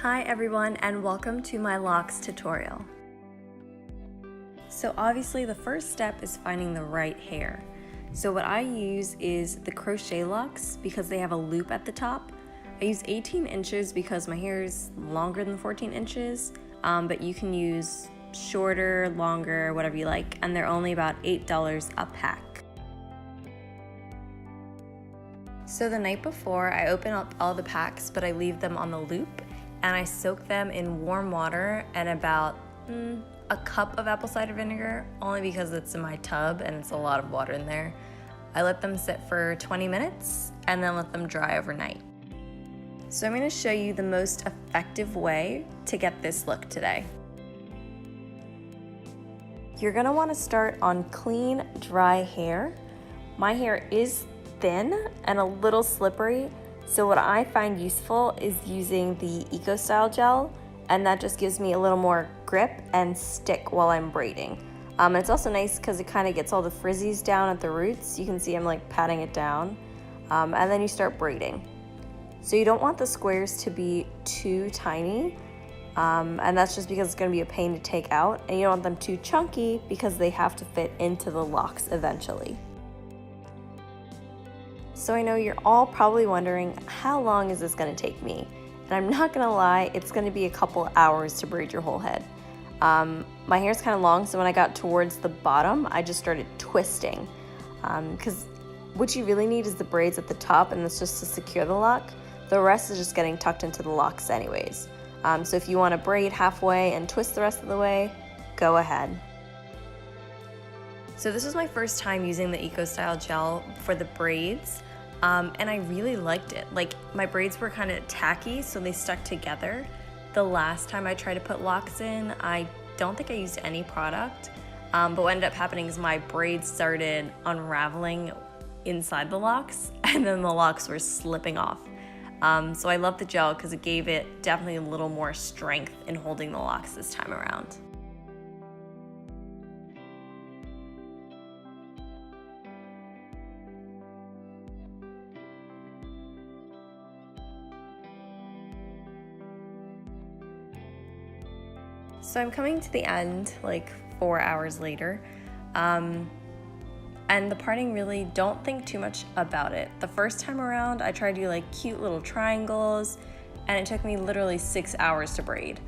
Hi everyone and welcome to my locks tutorial. So obviously the first step is finding the right hair. So what I use is the crochet locks because they have a loop at the top. I use 18 inches because my hair is longer than 14 inches, but you can use shorter, longer, whatever you like, and they're only about $8 a pack. So the night before, I open up all the packs, but I leave them on the loop, and I soak them in warm water and about a cup of apple cider vinegar, only because it's in my tub and it's a lot of water in there. I let them sit for 20 minutes and then let them dry overnight. So I'm going to show you the most effective way to get this look today. You're going to want to start on clean, dry hair. My hair is thin and a little slippery, so what I find useful is using the Eco Style gel, and that just gives me a little more grip and stick while I'm braiding. It's also nice because it kind of gets all the frizzies down at the roots. You can see I'm like patting it down, and then you start braiding. So you don't want the squares to be too tiny, and that's just because it's going to be a pain to take out, and you don't want them too chunky because they have to fit into the locks eventually. So I know you're all probably wondering, how long is this going to take me? And I'm not going to lie, it's going to be a couple hours to braid your whole head. My hair's kind of long, so when I got towards the bottom, I just started twisting. Because what you really need is the braids at the top, and that's just to secure the lock. The rest is just getting tucked into the locks anyways. So if you want to braid halfway and twist the rest of the way, go ahead. So this was my first time using the Eco Style gel for the braids, and I really liked it. Like, my braids were kind of tacky, so they stuck together. The last time I tried to put locks in, I don't think I used any product, but what ended up happening is my braids started unraveling inside the locks, and then the locks were slipping off. So I love the gel because it gave it definitely a little more strength in holding the locks this time around. So I'm coming to the end, like 4 hours later, and the parting, really don't think too much about it. The first time around, I tried to do like cute little triangles, and it took me literally 6 hours to braid.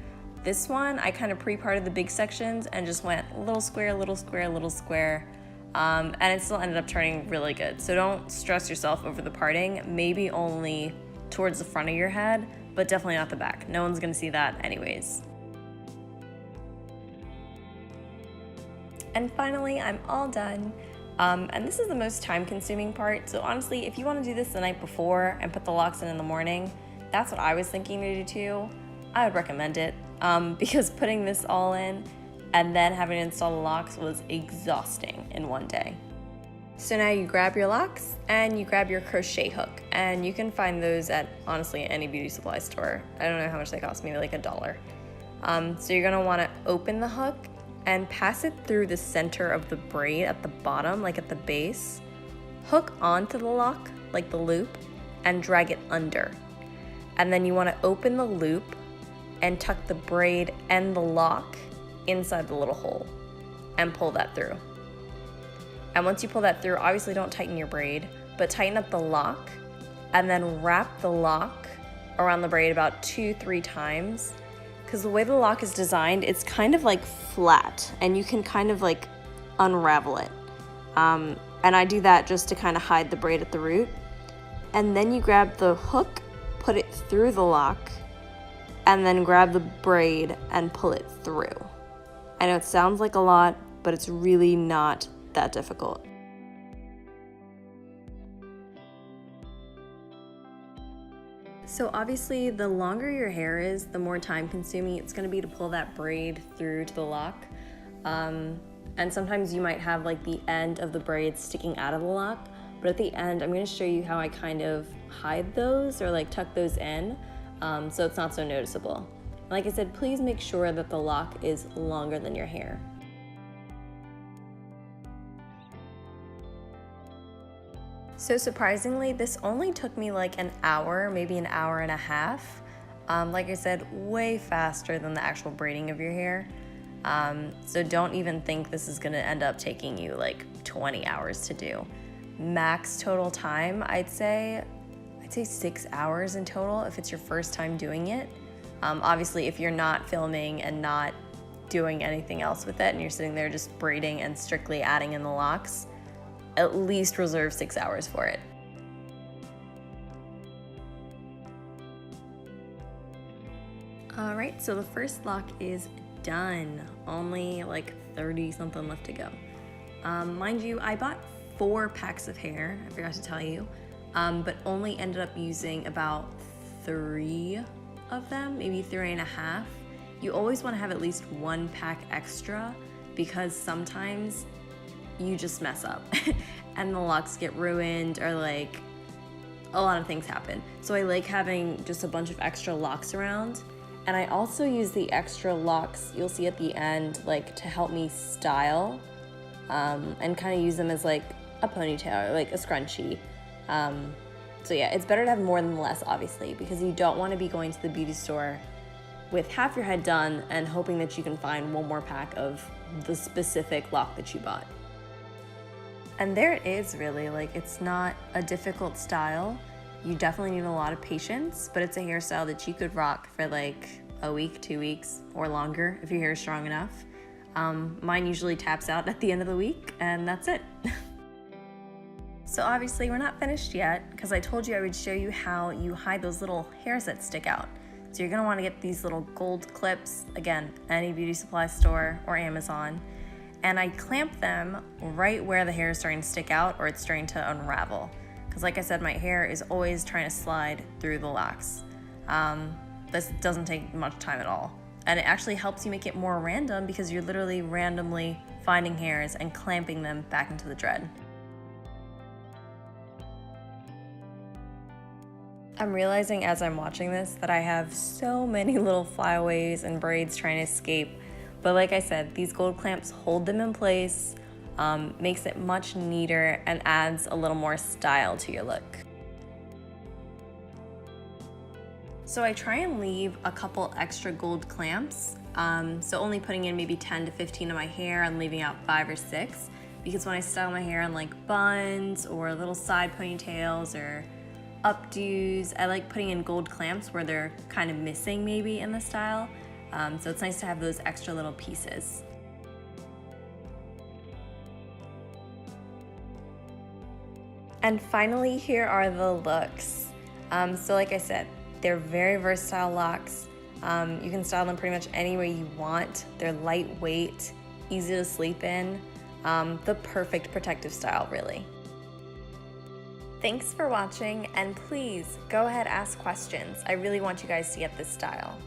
This one, I kind of pre-parted the big sections and just went little square, little square, little square, and it still ended up turning really good. So don't stress yourself over the parting, maybe only towards the front of your head, but definitely not the back. No one's gonna see that anyways. And finally, I'm all done. And this is the most time-consuming part. So honestly, if you want to do this the night before and put the locks in the morning, that's what I was thinking to do too. I would recommend it because putting this all in and then having to install the locks was exhausting in one day. So now you grab your locks and you grab your crochet hook, and you can find those at honestly any beauty supply store. I don't know how much they cost, maybe like $1. So you're gonna want to open the hook and pass it through the center of the braid at the bottom, like at the base. Hook onto the lock, like the loop, and drag it under. And then you want to open the loop and tuck the braid and the lock inside the little hole and pull that through. And once you pull that through, obviously don't tighten your braid, but tighten up the lock and then wrap the lock around the braid about 2-3 times. Because the way the lock is designed, it's kind of like flat, and you can kind of like unravel it. And I do that just to kind of hide the braid at the root. And then you grab the hook, put it through the lock, and then grab the braid and pull it through. I know it sounds like a lot, but it's really not that difficult. So obviously, the longer your hair is, the more time consuming it's gonna be to pull that braid through to the lock. And sometimes you might have like the end of the braid sticking out of the lock, but at the end, I'm gonna show you how I kind of hide those or like tuck those in, so it's not so noticeable. Like I said, please make sure that the lock is longer than your hair. So surprisingly, this only took me like an hour, maybe an hour and a half. Like I said, way faster than the actual braiding of your hair. So don't even think this is gonna end up taking you like 20 hours to do. Max total time, I'd say 6 hours in total if it's your first time doing it. Obviously, if you're not filming and not doing anything else with it and you're sitting there just braiding and strictly adding in the locks, at least reserve 6 hours for it. All right, so the first lock is done. Only like 30 something left to go. Mind you, I bought 4 packs of hair, I forgot to tell you, but only ended up using about 3 of them, maybe 3.5. You always want to have at least 1 pack extra because sometimes you just mess up and the locks get ruined or like a lot of things happen. So I like having just a bunch of extra locks around. And I also use the extra locks you'll see at the end like to help me style and kind of use them as like a ponytail or like a scrunchie. So yeah, it's better to have more than less, obviously, because you don't want to be going to the beauty store with half your head done and hoping that you can find 1 more pack of the specific lock that you bought. And there it is, really. Like, it's not a difficult style. You definitely need a lot of patience, but it's a hairstyle that you could rock for like a week, 2 weeks, or longer if your hair is strong enough. Mine usually taps out at the end of the week, and that's it. So obviously we're not finished yet, because I told you I would show you how you hide those little hairs that stick out. So you're gonna wanna get these little gold clips, again, any beauty supply store or Amazon, and I clamp them right where the hair is starting to stick out or it's starting to unravel. Because like I said, my hair is always trying to slide through the locks. This doesn't take much time at all. And it actually helps you make it more random because you're literally randomly finding hairs and clamping them back into the dread. I'm realizing as I'm watching this that I have so many little flyaways and braids trying to escape. But like I said, these gold clamps hold them in place, makes it much neater and adds a little more style to your look. So I try and leave a couple extra gold clamps, so only putting in maybe 10 to 15 of my hair and leaving out 5 or 6, because when I style my hair in like buns or little side ponytails or updos, I like putting in gold clamps where they're kind of missing maybe in the style, so it's nice to have those extra little pieces. And finally, here are the looks. So like I said, they're very versatile locks. You can style them pretty much any way you want. They're lightweight, easy to sleep in, the perfect protective style, really. Thanks for watching, and please go ahead, ask questions. I really want you guys to get this style.